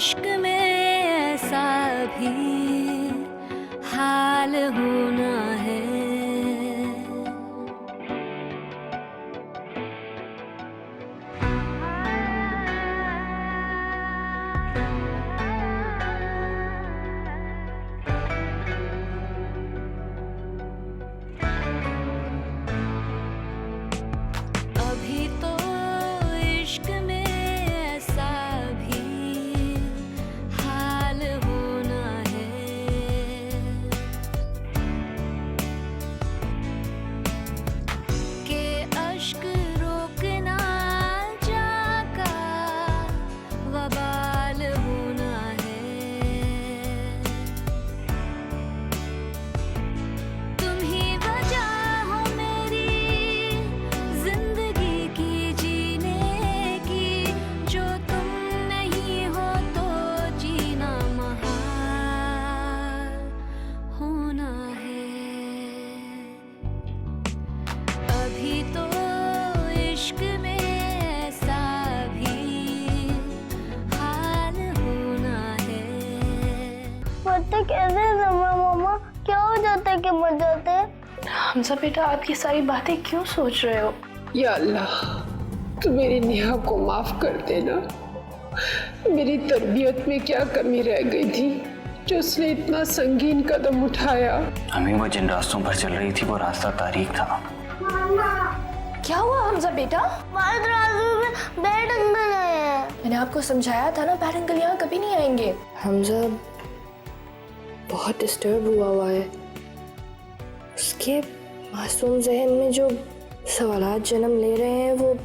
इश्क में ऐसा भी हाल होना है। अभी तो इश्क में ऐसा भी हाल होना है कि अश्क रोकना जाका वबाल होना है। तुम ही वजह हो मेरी जिंदगी की जीने की, जो तुम नहीं हो तो जीना महाल होना है। अभी तो इश्क में ऐसा भी हाल होना है। मरते कैसे समय मामा, क्या हो जाता है कि मर जाते हैं? हमजा बेटा, आप ये सारी बातें क्यों सोच रहे हो? या अल्लाह, तू मेरी नेहा को माफ कर देना। मेरी तरबियत में क्या कमी रह गई थी जो उसने इतना संगीन कदम उठाया। अम्मी, वो जिन रास्तों पर चल रही थी वो रास्ता तारीक था। क्या हुआ हमजा बेटा? हमारे दरवाजे में बैड अंकल आए हैं। मैंने आपको समझाया था ना, बैड अंकल यहाँ कभी नहीं आएंगे। हमजा बहुत डिस्टर्ब हुआ है। उसके मासूम जहन में जो सवालात जन्म ले रहे हैं वो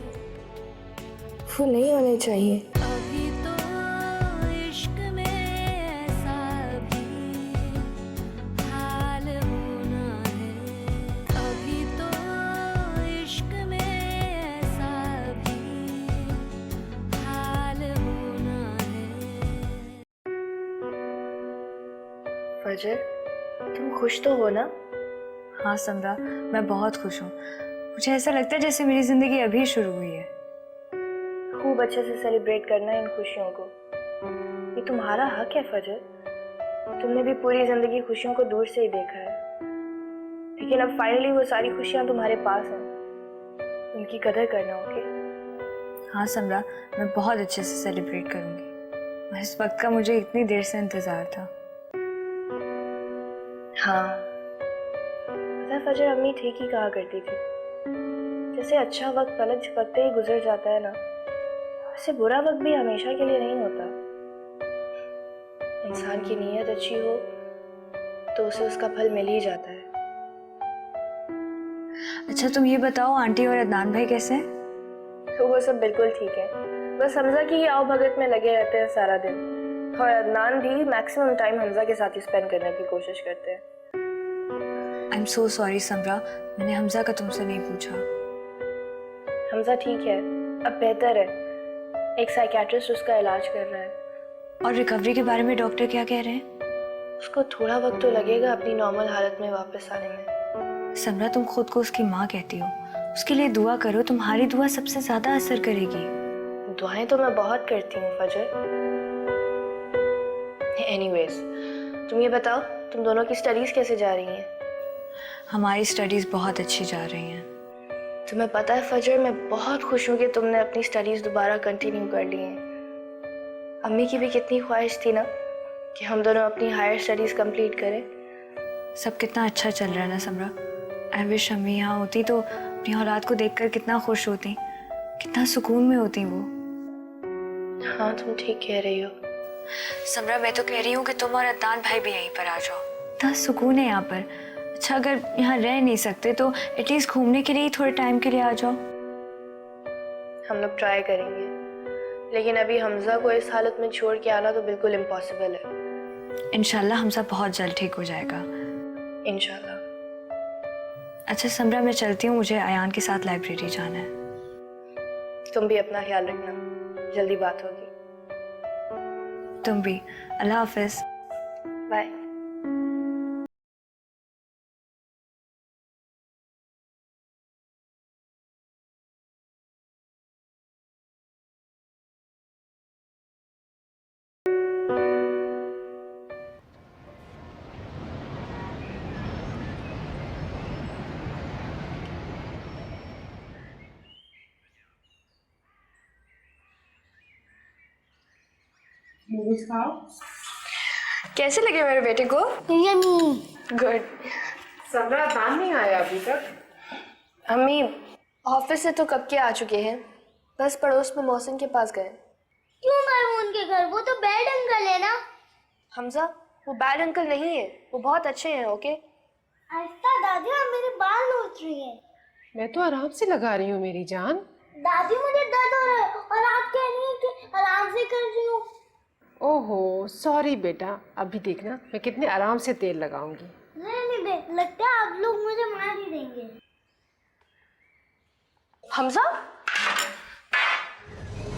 नहीं होने चाहिए। अभी तो इश्क में ऐसा भी हाल होना है। अभी तो इश्क में ऐसा भी हाल होना है। फजर, तुम खुश तो हो ना? हाँ समरा, मैं बहुत खुश हूँ। मुझे ऐसा लगता है जैसे मेरी जिंदगी अभी शुरू हुई है। खूब अच्छे से सेलिब्रेट करना इन खुशियों को। ये तुम्हारा हक है फजर। तुमने भी पूरी जिंदगी खुशियों को दूर से ही देखा है, लेकिन अब फाइनली वो सारी खुशियाँ तुम्हारे पास हैं। उनकी कदर करना। ओके? हाँ समरा, मैं बहुत अच्छे से सेलिब्रेट करूँगी। इस वक्त का मुझे इतनी देर से इंतज़ार था। हाँ, पता है फजर, अम्मी ठीक ही कहा करती थी। जैसे अच्छा वक्त पलक झपकते ही गुजर जाता है ना, वैसे बुरा वक्त भी हमेशा के लिए नहीं होता। इंसान की नीयत अच्छी हो तो उसे उसका फल मिल ही जाता है। अच्छा तुम ये बताओ, आंटी और अदनान भाई कैसे हैं? तो वो सब बिल्कुल ठीक है। बस हमजा की आओ भगत में लगे रहते हैं सारा दिन, और अदनान भी मैक्सिमम टाइम हमजा के साथ ही स्पेंड करने की कोशिश करते हैं। आई एम सो सॉरी समरा, मैंने हमजा का तुमसे नहीं पूछा। हमजा ठीक है, अब बेहतर है। एक साइकियाट्रिस्ट उसका इलाज कर रहा है। और रिकवरी के बारे में डॉक्टर क्या कह रहे हैं? उसको थोड़ा वक्त तो लगेगा अपनी नॉर्मल हालत में वापस आने में। समरा, तुम खुद को उसकी माँ कहती हो, उसके लिए दुआ करो। तुम्हारी दुआ सबसे ज्यादा असर करेगी। दुआएं तो मैं बहुत करती हूँ फजर। एनीवेज, तुम ये बताओ, तुम दोनों की स्टडीज कैसे जा रही हैं? हमारी स्टडीज बहुत अच्छी जा रही हैं। तुम्हें पता है फजर, मैं बहुत खुश हूँ कि तुमने अपनी स्टडीज दोबारा कंटिन्यू कर ली हैं। अम्मी की भी कितनी ख्वाहिश थी ना कि हम दोनों अपनी हायर स्टडीज कंप्लीट करें। सब कितना अच्छा चल रहा है ना समरा। आई विश अम्मी यहाँ होती तो अपनी औलाद को देखकर कितना खुश होती, कितना सुकून में होती वो। हाँ, तुम ठीक कह रही हो। समरा, मैं तो कह रही हूँ कि तुम और अदनान भाई भी यहीं पर आ जाओ। इतना सुकून है यहाँ पर। अच्छा, अगर यहाँ रह नहीं सकते तो एटलीस्ट घूमने के लिए ही थोड़े टाइम के लिए आ जाओ। हम लोग ट्राई करेंगे, लेकिन अभी हमजा को इस हालत में छोड़ के आना तो बिल्कुल इम्पॉसिबल है। इंशाल्लाह हमजा बहुत जल्द ठीक हो जाएगा। इंशाल्लाह। अच्छा समरा, मैं चलती हूँ, मुझे अयान के साथ लाइब्रेरी जाना है। तुम भी अपना ख्याल रखना, जल्दी बात होगी। तुम भी। अल्लाह हाफिज। बाय। कैसे लगे मेरे बेटे को? यम्मी। गुड। सबरा दान नहीं आया अभी तक। अम्मी ऑफिस से तो कब के आ चुके हैं, बस पड़ोस में मौसम के पास गए। क्यों गए वो उनके घर? वो तो बैड अंकल है ना। हमजा वो बैड अंकल नहीं है, वो बहुत अच्छे हैं। ओके आहिस्ता दादी, आप मेरे बाल नोच रही हैं। मैं तो आराम से लगा रही हूँ मेरी जान। दादी मुझे दर्द हो रहा है और आप कह रही हैं कि आराम से कर रही हूँ। ओहो सॉरी बेटा, अभी देखना मैं कितने आराम से तेल लगाऊंगी। नहीं दे, लगता है आप लोग मुझे मार ही देंगे। Hamza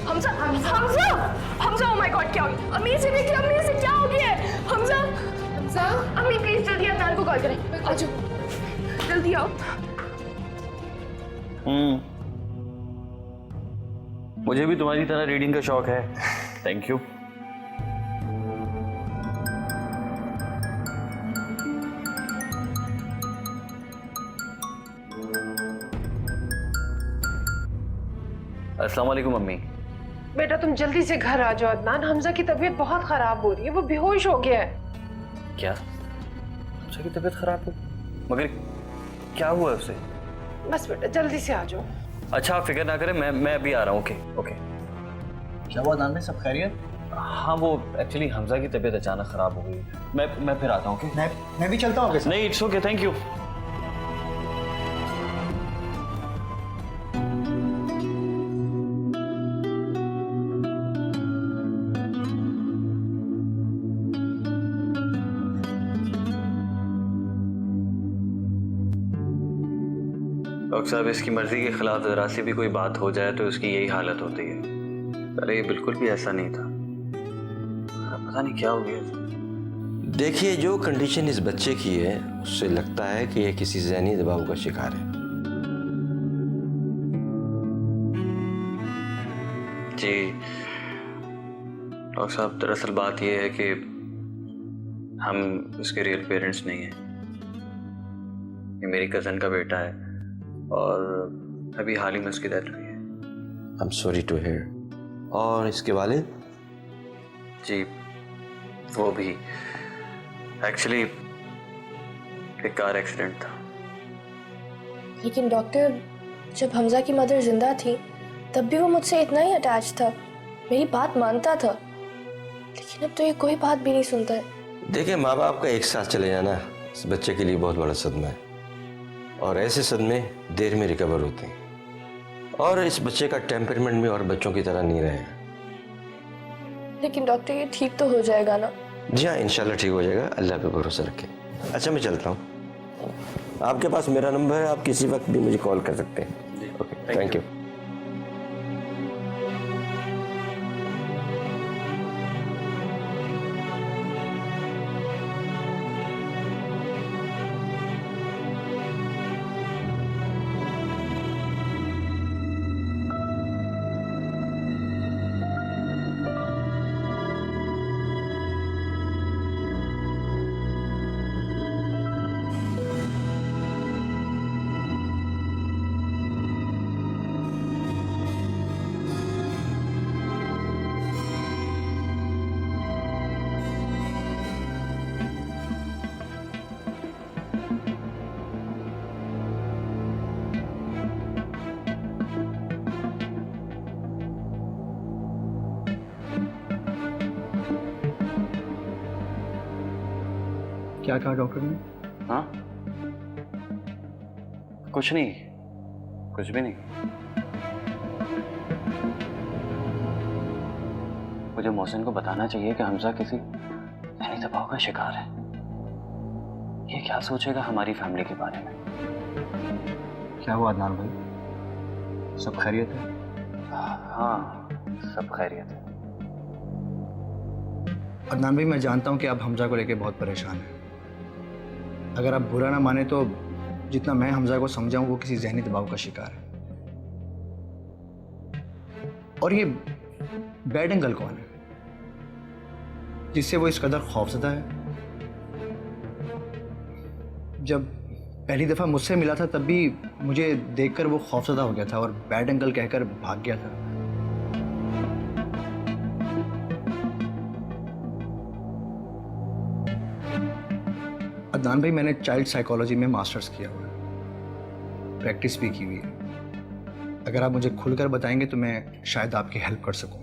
Hamza Hamza Hamza, oh my God, क्या हो गया? अम्मी से देखिए, अम्मी से क्या हो गया है? हमजा हमजा, अम्मी प्लीज जल्दी अदनान को कॉल करें। आ जाओ जल्दी आओ। मुझे भी तुम्हारी तरह रीडिंग का शौक है। Thank you. अस्सलाम वालेकुम मम्मी। बेटा तुम जल्दी से घर आ जाओ अदनान, हमजा की तबीयत बहुत खराब हो रही है, वो बेहोश हो गया है। क्या? हमजा की तबीयत खराब हो? मगर क्या हुआ उसे? बस बेटा जल्दी से आ जाओ। अच्छा आप फिक्र ना करें, मैं अभी आ रहा हूँ। Okay okay. क्या हुआ नान भाई, सब खैरियत? हाँ वो एक्चुअली हमजा की तबीयत अचानक खराब हो गई। मैं फिर आता हूँ। ओके मैं भी चलता हूँ आपके साथ। नहीं it's okay, thank you. Doctor साहब इसकी मर्जी के खिलाफ जरा सी भी कोई बात हो जाए तो इसकी यही हालत होती है। पहले ये बिल्कुल भी ऐसा नहीं था, पता नहीं क्या हो गया। देखिए जो कंडीशन इस बच्चे की है उससे लगता है कि ये किसी ज़हनी दबाव का शिकार है। जी डॉक्टर साहब, दरअसल बात ये है कि हम उसके रियल पेरेंट्स नहीं हैं। ये मेरी कज़न का बेटा है और अभी हाल ही में उसकी डेथ हुई है। I am sorry to hear. और इसके वालिद? जी वो भी एक्चुअली एक कार एक्सीडेंट था। लेकिन डॉक्टर, जब हमजा की मदर जिंदा थी तब भी वो मुझसे इतना ही अटैच था, मेरी बात मानता था। लेकिन अब तो ये कोई बात भी नहीं सुनता है। देखिए माँ बाप का एक साथ चले जाना इस बच्चे के लिए बहुत बड़ा सदमा है और ऐसे सदमे देर में रिकवर होते हैं और इस बच्चे का टेम्परमेंट भी और बच्चों की तरह नहीं रहेगा। लेकिन डॉक्टर ये ठीक तो हो जाएगा ना? जी हाँ इंशाल्लाह ठीक हो जाएगा, अल्लाह पे भरोसा रखें। अच्छा मैं चलता हूँ, आपके पास मेरा नंबर है, आप किसी वक्त भी मुझे कॉल कर सकते हैं। Okay thank you. क्या कहा डॉक्टर ने? हाँ कुछ नहीं, कुछ भी नहीं। मुझे मोहसिन को बताना चाहिए कि हमजा किसी ज़हनी दबाव का शिकार है। ये क्या सोचेगा हमारी फैमिली के बारे में? क्या हुआ अदनान भाई, सब खैरियत है? हाँ सब खैरियत है। अदनान भाई मैं जानता हूँ कि आप हमजा को लेकर बहुत परेशान हैं। अगर आप बुरा ना माने तो जितना मैं हमजा को समझा हूँ वो किसी ज़हनी दबाव का शिकार है। और ये बैड अंकल कौन है जिससे वो इस कदर खौफज़दा है? जब पहली दफ़ा मुझसे मिला था तब भी मुझे देखकर वो खौफज़दा हो गया था और बैड अंकल कहकर भाग गया था। अदनान भाई, मैंने चाइल्ड साइकोलॉजी में मास्टर्स किया हुआ है, प्रैक्टिस भी की हुई है। अगर आप मुझे खुलकर बताएंगे तो मैं शायद आपकी हेल्प कर सकूं।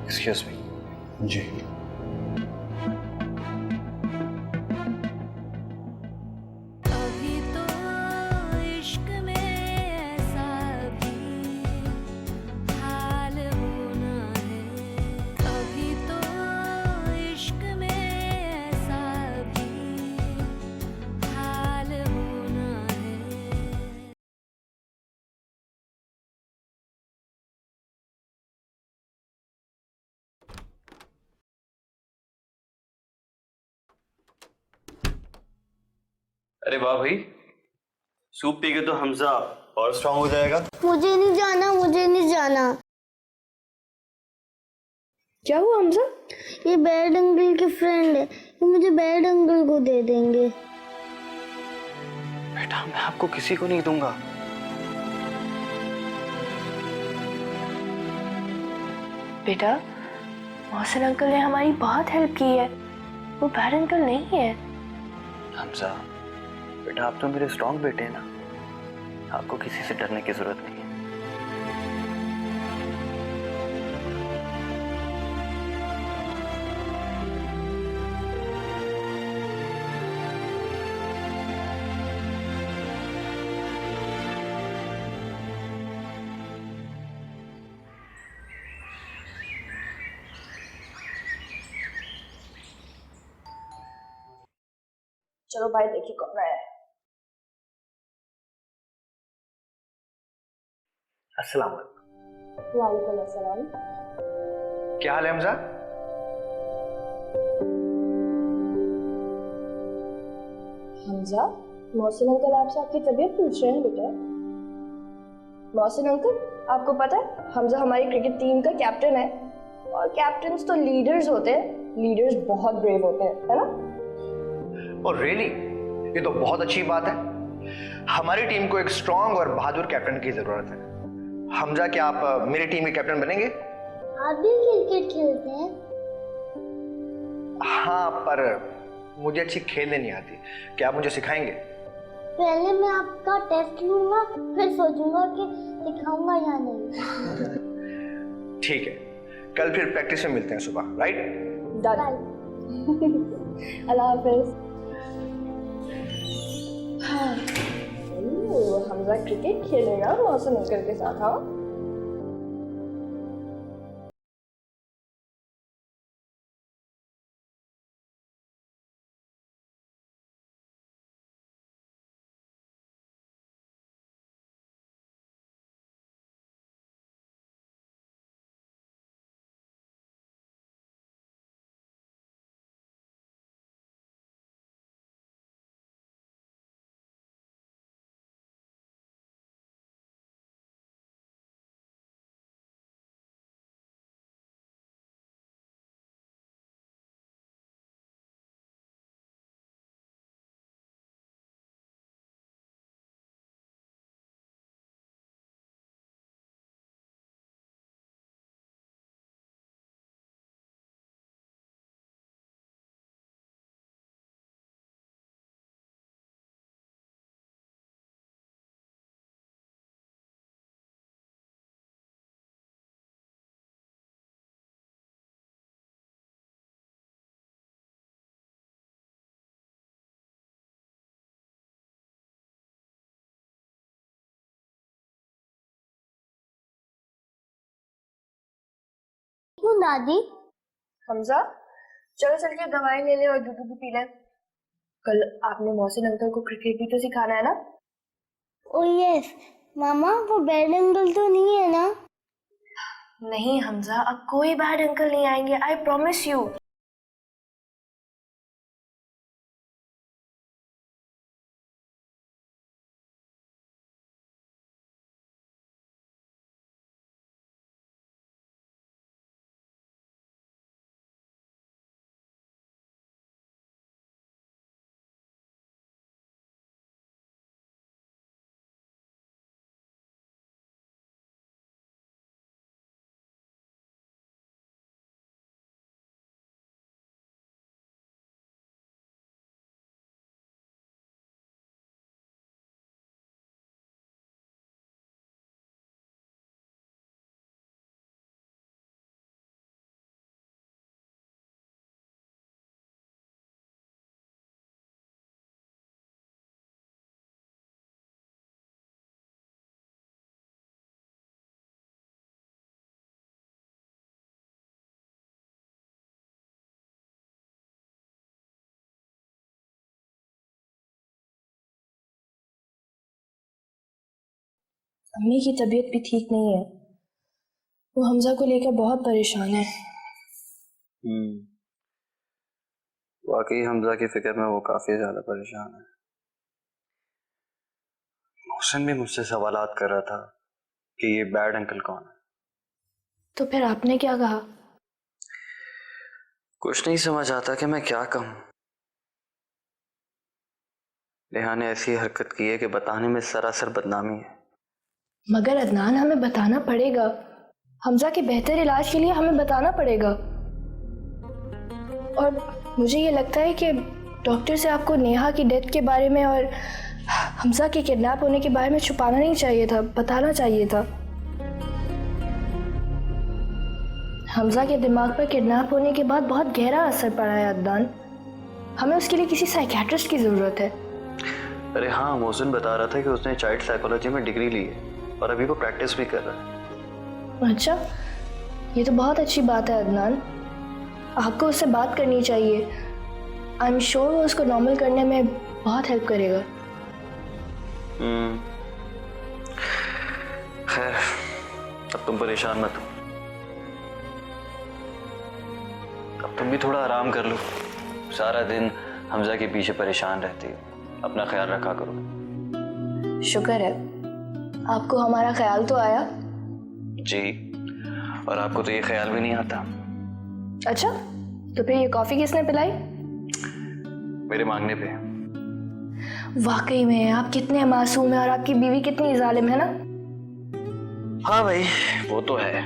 Excuse me. जी। अभी तो इश्क में ऐसा भी हाल होना है, अभी तो इश्क में ऐसा भी हाल होना है। अरे वाह भाई, सूप पी के तो हमजा और स्ट्रांग हो जाएगा। मुझे नहीं जाना, मुझे नहीं जाना। क्या हुआ हमजा? ये बैड अंकल के फ्रेंड है, ये मुझे बैड अंकल को दे देंगे। बेटा मैं आपको किसी को नहीं दूंगा। बेटा, मोहसिन अंकल ने हमारी बहुत हेल्प की है, वो बैड अंकल नहीं है। हमजा बेटा, आप तो मेरे स्ट्रांग बेटे हैं ना, आपको किसी से डरने की जरूरत नहीं है। चलो भाई, देखिए कौन आया है। अस्सलाम वालेकुम। वालेकुम अस्सलाम। क्या हाल है हमजा? हमजा, मोहसिन अंकल आपसे आपकी तबीयत पूछ रहे हैं बेटा। मोहसिन अंकल, आपको पता है हमजा हमारी क्रिकेट टीम का कैप्टन है, और कैप्टन्स तो लीडर्स होते हैं, लीडर्स बहुत ब्रेव होते हैं, है ना? और रियली, ये तो बहुत अच्छी बात है। हमारी टीम को एक स्ट्रांग और बहादुर कैप्टन की जरूरत है। हमजा, क्या आप मेरी टीम के कैप्टन बनेंगे? आप भी क्रिकेट खेलते हैं? हाँ, पर मुझे अच्छी खेलने नहीं आती। क्या आप मुझे सिखाएंगे? पहले मैं आपका टेस्ट लूंगा, फिर सोचूंगा कि सिखाऊंगा या नहीं। ठीक है, कल फिर प्रैक्टिस में मिलते हैं सुबह, राइट? डन। अल्लाह हाफिज। हाँ, हमजा क्रिकेट खेलेगा मोहसिन अंकल के साथ। हाँ, क्यों दादी? हमजा, चलो चल के दवाई ले ले और दूध भी पी ले। कल आपने मोहसिन अंकल को क्रिकेट भी तो सिखाना है ना? ओ यस मामा, वो बैड अंकल तो नहीं है ना? नहीं हमजा, अब कोई बैड अंकल नहीं आएंगे, आई प्रॉमिस यू। अम्मी की तबीयत भी ठीक नहीं है, वो हमजा को लेकर बहुत परेशान है। वाकई हमजा की फिक्र में वो काफी ज्यादा परेशान है। मोहसिन भी मुझसे सवालात कर रहा था कि ये बैड अंकल कौन है। तो फिर आपने क्या कहा? कुछ नहीं समझ आता कि मैं क्या कहूँ। नेहा ने ऐसी हरकत की है कि बताने में सरासर बदनामी है। मगर अदनान, हमें बताना पड़ेगा। हमजा के बेहतर इलाज के लिए हमें बताना पड़ेगा। और मुझे ये लगता है कि डॉक्टर से आपको नेहा की डेथ के बारे में और हमजा के किडनैप होने के बारे में छुपाना नहीं चाहिए था, बताना चाहिए था। हमजा के दिमाग पर किडनैप होने के बाद बहुत गहरा असर पड़ा है अदनान। हमें उसके लिए किसी साइकियाट्रिस्ट की ज़रूरत है। अरे हाँ, मोहसिन बता रहा था कि उसने चाइल्ड साइकोलॉजी में डिग्री ली है और अभी वो प्रैक्टिस भी कर रहा है। अच्छा, ये तो बहुत अच्छी बात है अदनान। आपको उससे बात करनी चाहिए। आई एम श्योर वो उसको नॉर्मल करने में बहुत हेल्प करेगा। खैर, अब तुम परेशान मत हो। अब तुम भी थोड़ा आराम कर लो। सारा दिन हमजा के पीछे परेशान रहती हो। अपना ख्याल रखा करो। शुक्र है आपको हमारा ख्याल तो आया। जी, और आपको तो ये ख्याल भी नहीं आता। अच्छा, तो फिर ये कॉफी किसने पिलाई? मेरे मांगने पे। वाकई में आप कितने मासूम हैं और आपकी बीवी कितनी जालिम है ना। हाँ भाई, वो तो है।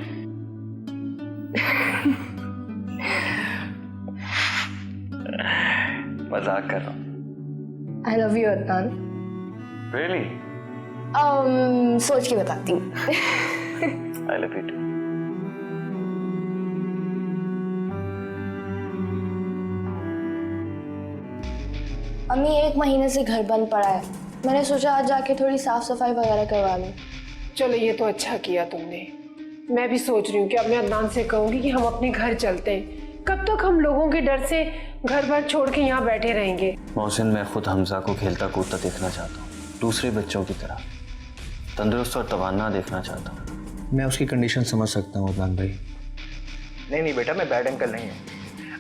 मजाक कर रहा हूँ। I love you Adnan. Really? सोच के बताती हूँ। I love you too. अम्मी, 1 महीने से घर बंद पड़ा है। मैंने सोचा आज जाके थोड़ी साफ सफाई वगैरह करवा लूँ। चलो ये तो अच्छा किया तुमने। मैं भी सोच रही हूँ कि अब मैं अदनान से कहूँगी कि हम अपने घर चलते हैं। कब तक हम लोगों के डर से घर बार छोड़ के यहाँ बैठे रहेंगे? मोहसिन, मैं खुद हमजा को खेलता कूदता देखना चाहता हूँ, दूसरे बच्चों की तरह तंदुरुस्त और तवाना देखना चाहता हूँ। मैं उसकी कंडीशन समझ सकता हूँ अदनान भाई। नहीं नहीं बेटा, मैं बैड अंकल नहीं हूँ।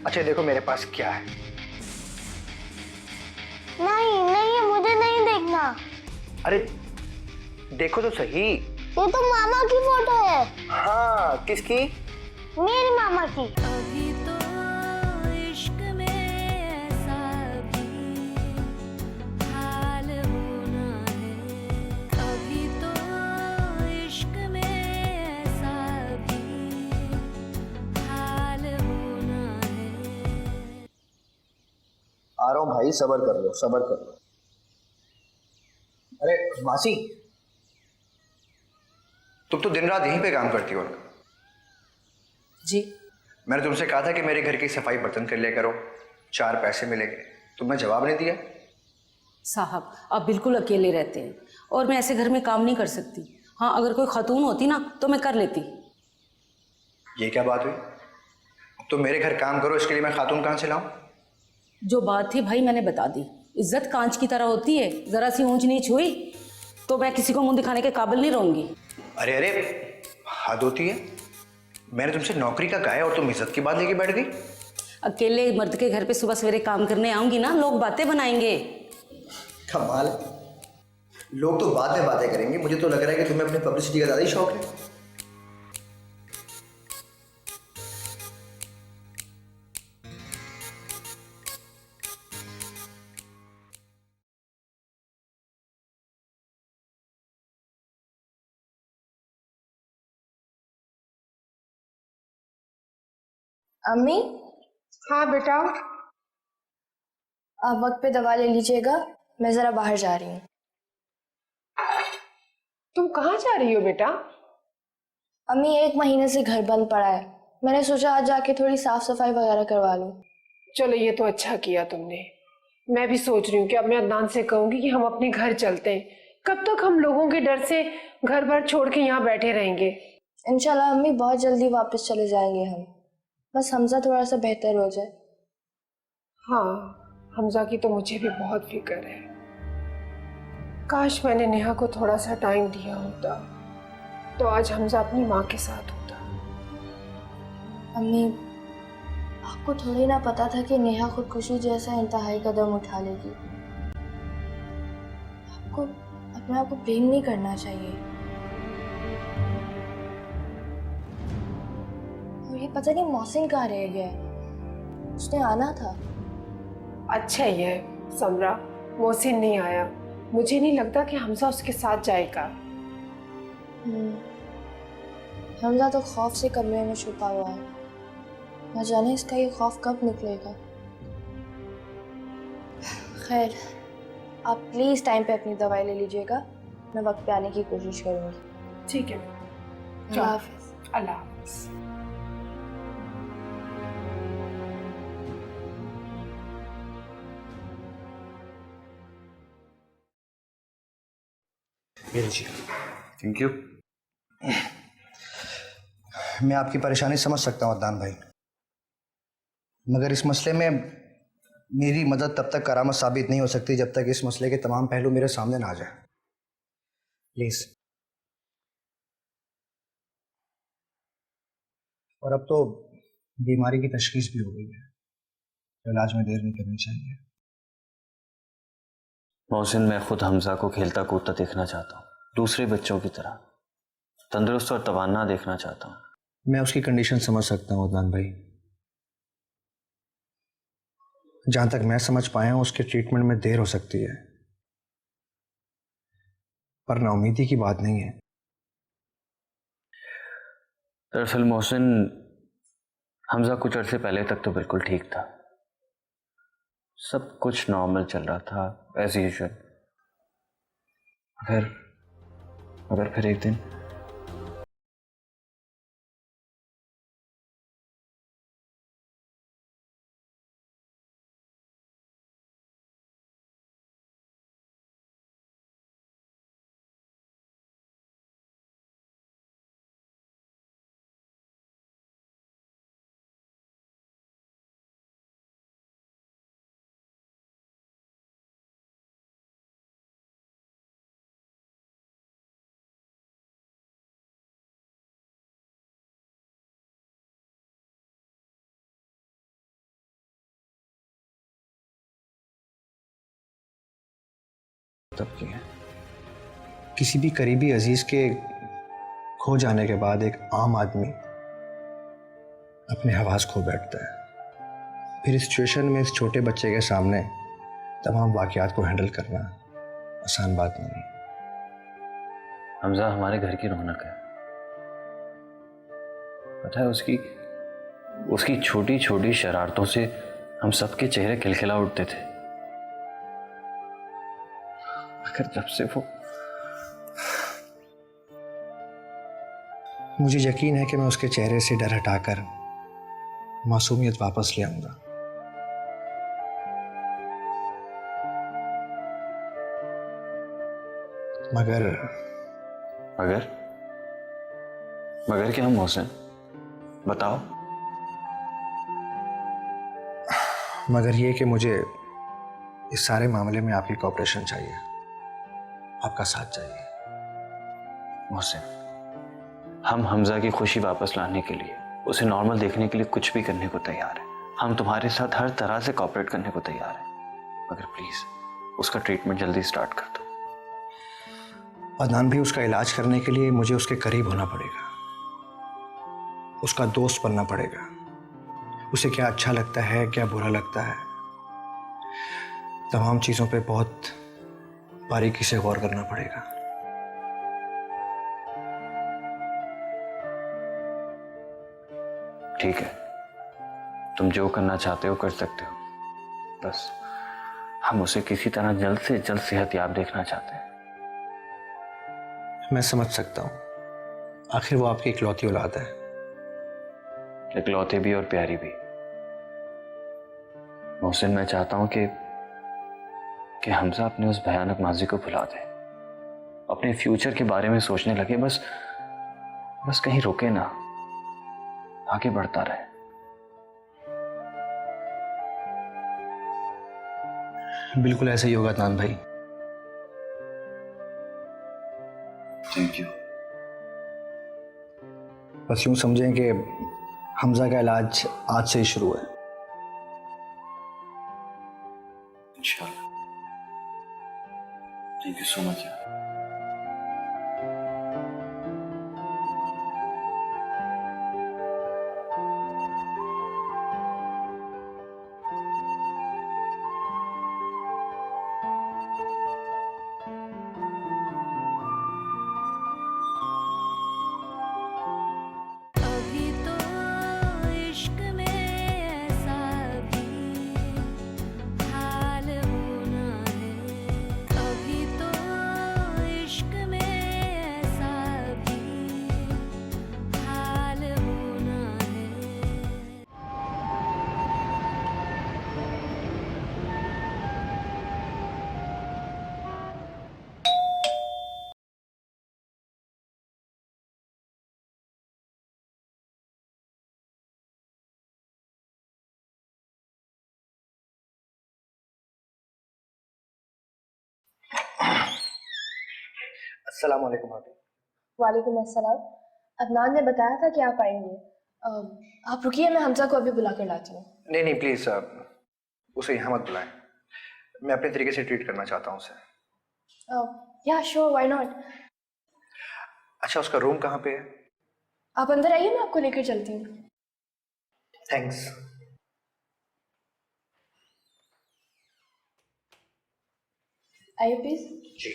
अच्छा देखो मेरे पास क्या है। नहीं नहीं, मुझे नहीं देखना। अरे देखो तो सही। ये तो मामा की फोटो है। हाँ, किसकी? मेरी मामा की। अभी तो इश्क में ऐसा भी हाल होना है। अभी तो इश्क में ऐसा भी हाल होना है। आ रहा हूँ भाई, सब्र कर लो, सब्र कर लो। अरे मासी, तुम तो दिन रात यहीं पे काम करती हो। जी, मैंने तुमसे कहा था कि मेरे घर की सफाई बर्तन कर लिया करो, 4 पैसे मिलेंगे। तुमने जवाब नहीं दिया। साहब आप बिल्कुल अकेले रहते हैं और मैं ऐसे घर में काम नहीं कर सकती। हाँ, अगर कोई खातून होती ना तो मैं कर लेती। ये क्या बात हुई? तुम मेरे घर काम करो, इसके लिए मैं खातून कहाँ से लाऊं? जो बात थी भाई मैंने बता दी। इज्जत कांच की तरह होती है, ज़रा सी ऊंच नीच हुई तो मैं किसी को मुंह दिखाने के काबिल नहीं रहूंगी। अरे अरे, हद होती है। मैंने तुमसे नौकरी का कहा है और तुम इज्जत की बात लेके बैठ गई। अकेले मर्द के घर पे सुबह सवेरे काम करने आऊंगी ना, लोग बातें बनाएंगे। कमाल है, लोग तो बातें करेंगे। मुझे तो लग रहा है कि तुम्हें अपनी पब्लिसिटी का ज़्यादा ही शौक है। अम्मी, हाँ बेटा। आप वक्त पे दवा ले लीजिएगा, मैं जरा बाहर जा रही हूँ। तुम कहाँ जा रही हो बेटा? अम्मी, 1 महीने से घर बंद पड़ा है। मैंने सोचा आज जाके थोड़ी साफ सफाई वगैरह करवा लूँ। चलो ये तो अच्छा किया तुमने। मैं भी सोच रही हूँ कि अब मैं अदनान से कहूँगी कि हम अपने घर चलते हैं। कब तक हम लोगों के डर से घर बार छोड़ के यहाँ बैठे रहेंगे? इंशाल्लाह अम्मी, बहुत जल्दी वापस चले जाएंगे हम। बस हमजा थोड़ा सा बेहतर हो जाए। हाँ, हमजा की तो मुझे भी बहुत फिक्र है। काश मैंने नेहा को थोड़ा सा टाइम दिया होता। तो आज हमजा अपनी माँ के साथ होता। अम्मी, आपको थोड़ी ना पता था कि नेहा खुदकुशी जैसा इंतहाई कदम उठा लेगी। आपको अपने आप को ब्लेम नहीं करना चाहिए। और ये पता नहीं मौसिन कहाँ रह गया है, उसने आना था। अच्छा ही है समरा, मोहसिन नहीं आया। मुझे नहीं लगता कि हमजा उसके साथ जाएगा। हमजा तो खौफ से कमरे में छुपा हुआ है, न जाने इसका ये खौफ कब निकलेगा। खैर, आप प्लीज़ टाइम पे अपनी दवाई ले लीजिएगा, मैं वक्त पे आने की कोशिश करूँगी। ठीक है, अल्लाह हाफिज़। अल्लाह हाफ़िज़। ये लीजिए। Thank you. मैं आपकी परेशानी समझ सकता हूँ अदनान भाई, मगर इस मसले में मेरी मदद तब तक करामत साबित नहीं हो सकती जब तक इस मसले के तमाम पहलू मेरे सामने ना आ जाए। प्लीज। और अब तो बीमारी की तशखीस भी हो गई है, तो इलाज में देर नहीं करनी चाहिए। मोहसिन, मैं खुद हमजा को खेलता कूदता देखना चाहता हूँ, दूसरे बच्चों की तरह तंदुरुस्त और तवाना देखना चाहता हूँ। मैं उसकी कंडीशन समझ सकता हूँ अदनान भाई। जहां तक मैं समझ पाया हूँ उसके ट्रीटमेंट में देर हो सकती है, पर नाउमीदी की बात नहीं है। दरअसल मोहसिन, हमजा कुछ अरसे पहले तक तो बिल्कुल ठीक था, सब कुछ नॉर्मल चल रहा था एज यूजुअल। मगर फिर एक दिन तब की है। किसी भी करीबी अजीज के खो जाने के बाद एक आम आदमी अपने हवास खो बैठता है। फिर इस सिचुएशन में इस छोटे बच्चे के सामने तमाम वाकयात को हैंडल करना आसान बात नहीं है। हमजा हमारे घर की रौनक है, पता है, उसकी छोटी छोटी शरारतों से हम सबके चेहरे खिलखिला उठते थे। मगर जब से वो, मुझे यकीन है कि मैं उसके चेहरे से डर हटाकर मासूमियत वापस ले आऊंगा। मगर मगर क्या मोहसिन, बताओ। मगर ये कि मुझे इस सारे मामले में आपकी कोऑपरेशन चाहिए, आपका साथ चाहिए। मोहसिन, हम हमजा की खुशी वापस लाने के लिए, उसे नॉर्मल देखने के लिए कुछ भी करने को तैयार है। हम तुम्हारे साथ हर तरह से कोऑपरेट करने को तैयार हैं, मगर प्लीज उसका ट्रीटमेंट जल्दी स्टार्ट कर दो। अदनान भी, उसका इलाज करने के लिए मुझे उसके करीब होना पड़ेगा, उसका दोस्त बनना पड़ेगा। उसे क्या अच्छा लगता है, क्या बुरा लगता है, तमाम चीज़ों पे बहुत बारीकी से गौर करना पड़ेगा। ठीक है, तुम जो करना चाहते हो कर सकते हो, बस हम उसे किसी तरह जल्द से जल्द सेहतयाब देखना चाहते हैं। मैं समझ सकता हूँ, आखिर वो आपकी इकलौती औलाद है। इकलौते भी और प्यारी भी। मोहसिन, मैं चाहता हूं कि हमजा अपने उस भयानक माजी को भुला दे, अपने फ्यूचर के बारे में सोचने लगे, बस कहीं रुके ना, आगे बढ़ता रहे। बिल्कुल ऐसा ही होगा अदनान भाई। Thank you. बस यूं समझें कि हमजा का इलाज आज से ही शुरू है। इंशाल्लाह। थैंक यू सो मच यार। अभी तो इश्क में ऐसा भी हाल होना है, अभी तो इश्क में ऐसा भी हाल होना है। अस्सलाम वालेकुम भाभी। वालेकुम अस्सलाम। अदनान ने बताया था कि आप आएंगे। आप रुकिए, मैं हमजा को अभी बुला कर लाती हूँ। नहीं नहीं प्लीज़, उसे यहाँ मत बुलाएं। मैं अपने तरीके से ट्रीट करना चाहता हूँ उसे। या श्योर, व्हाई नॉट। अच्छा, उसका रूम कहाँ पे है? आप अंदर आइए, मैं आपको लेकर चलती हूँ। थैंक्स। आइए प्लीज। जी।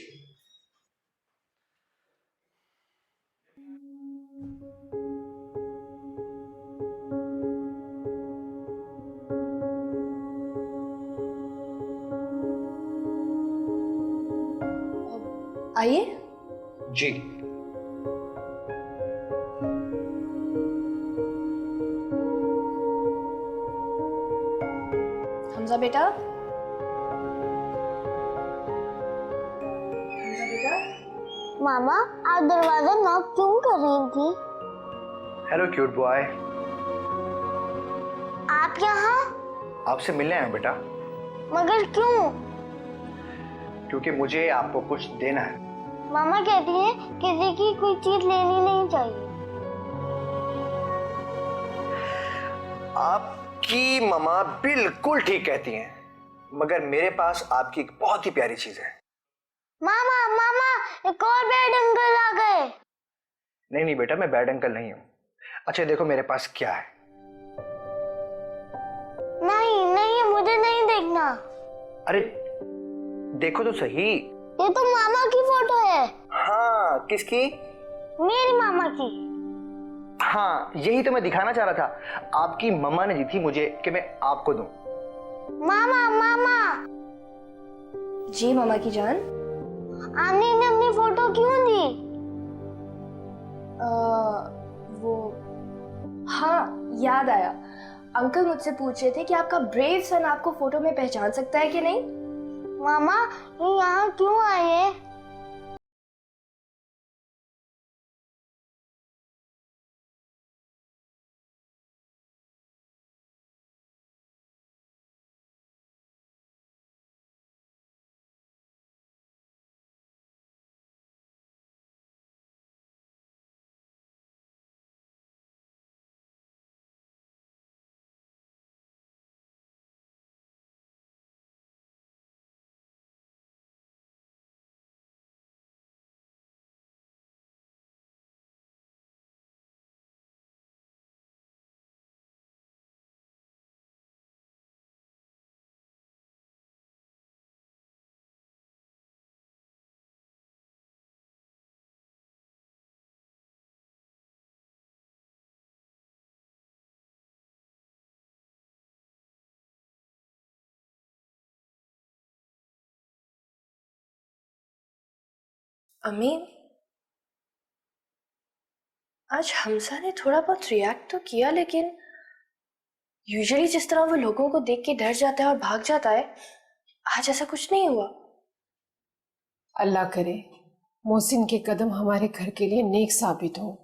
आइए। जी। हमजा बेटा, हमजा बेटा। मामा, आप दरवाजा नॉक क्यों कर रही थी? Hello cute boy. आप यहाँ? आपसे मिलने आया हूं बेटा। मगर क्यों? क्योंकि मुझे आपको कुछ देना है। मामा कहती है किसी की कोई चीज लेनी नहीं चाहिए। आपकी मम्मा बिल्कुल ठीक कहती हैं, मगर मेरे पास आपकी एक बहुत ही प्यारी चीज है। मामा मामा, एक और बैड अंकल आ गए। नहीं नहीं बेटा, मैं बैड अंकल नहीं हूं। अच्छा देखो मेरे पास क्या है। नहीं नहीं, मुझे नहीं देखना। अरे देखो तो सही। ये तो मामा की फोटो है। हाँ, किसकी? मेरी मामा की। हाँ, यही तो मैं दिखाना चाह रहा था। आपकी मम्मा ने दी थी मुझे कि मैं आपको दूं। मामा मामा, जी मामा की जान। आनी ने अपनी फोटो क्यों दी? वो, हाँ याद आया। अंकल मुझसे पूछ रहे थे कि आपका ब्रेव सन आपको फोटो में पहचान सकता है कि नहीं। मामा, ये यहाँ क्यों आए? अम्मी, आज हमजा ने थोड़ा बहुत रिएक्ट तो किया, लेकिन यूजुअली जिस तरह वो लोगों को देख के डर जाता है और भाग जाता है, आज ऐसा कुछ नहीं हुआ। अल्लाह करे मोहसिन के कदम हमारे घर के लिए नेक साबित हो।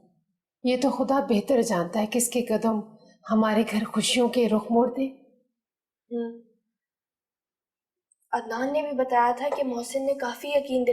ये तो खुदा बेहतर जानता है किसके कदम हमारे घर खुशियों के रुख मोड़ दे। अदनान ने भी बताया था कि मोहसिन ने काफी यकीन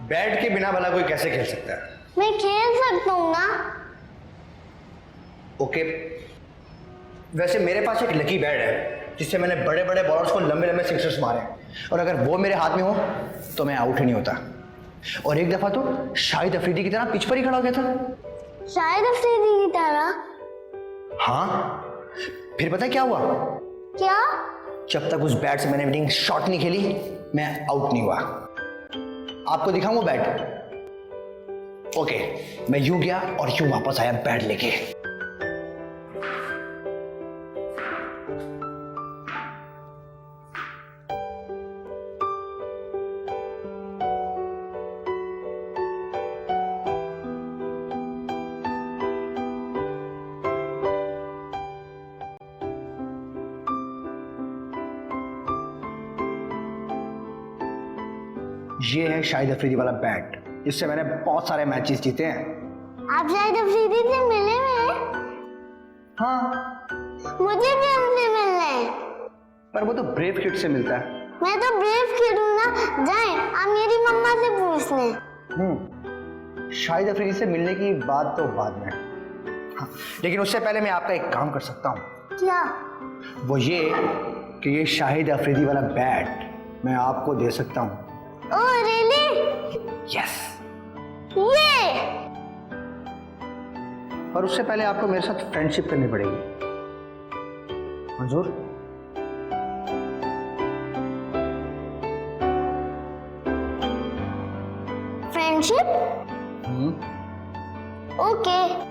बैट के बिना भला कोई कैसे खेल सकता है? मैं खेल सकता हूँ ना। ओके, वैसे मेरे पास एक लकी बैट है जिससे मैंने बड़े बड़े बॉलर्स को लंबे लंबे सिक्सर्स मारे हैं, और अगर वो मेरे हाथ में हो तो मैं आउट ही नहीं होता। और एक दफा तो शाहिद अफरीदी की तरह पिच पर ही खड़ा हो गया था। शाहिद अफरीदी की तरह? हाँ, फिर पता है क्या हुआ? क्या? जब तक उस बैट से मैंने विनिंग शॉट नहीं खेली मैं आउट नहीं हुआ। आपको दिखाऊं वो बैट? ओके, मैं यूं गया और यूं वापस आया बैट लेके। ये है शाहिद अफरीदी वाला बैट, जिससे मैंने बहुत सारे मैचेस जीते हैं। आप शाहिद अफरीदी से मिले हुए? हाँ, मुझे भी उनसे मिलना है। पर वो तो ब्रेव किड से मिलता है। मैं तो ब्रेव किड हूँ ना। जाएं, आप मेरी मम्मा से पूछ लें। शाहिद अफरीदी से मिलने की बात तो बाद में। हाँ, लेकिन उससे पहले मैं आपका एक काम कर सकता हूँ। क्या? वो ये कि ये शाहिद अफरीदी वाला बैट मैं आपको दे सकता हूँ। Oh really? यस। ये पर उससे पहले आपको मेरे साथ फ्रेंडशिप करनी पड़ेगी। मंजूर? फ्रेंडशिप? ओके।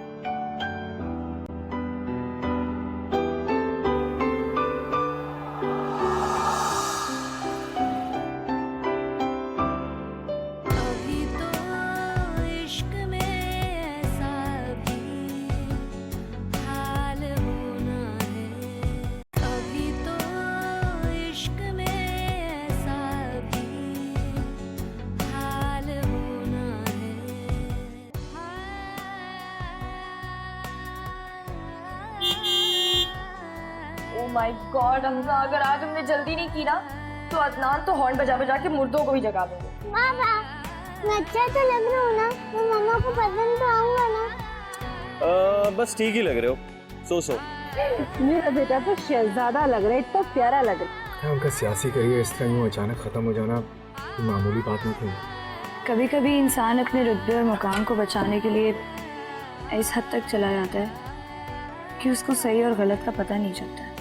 अभी तो इश्क में ऐसा भी हाल होना है। अभी तो इश्क में ऐसा भी हाल होना है। ओह माय गॉड हमजा, अगर आज हमने जल्दी नहीं की ना तो अदनान तो हॉर्न बजा बजा के मुर्दों को भी जगा देंगे। पापा, मैं अच्छा तो लग रहा हूँ ना? मैं मम्मा को पसंद तो आऊंगा ना? बस ठीक ही लग रहे हो। सो मेरा बेटा तो शहजादा लग रहा है, इतना प्यारा लग रहा है। उनका सियासी करियर इस तरह यूँ अचानक खत्म हो जाना कोई मामूली बात नहीं थी। कभी कभी इंसान अपने रुतबे और मुकाम को बचाने के लिए इस हद तक चला जाता है कि उसको सही और गलत का पता नहीं चलता।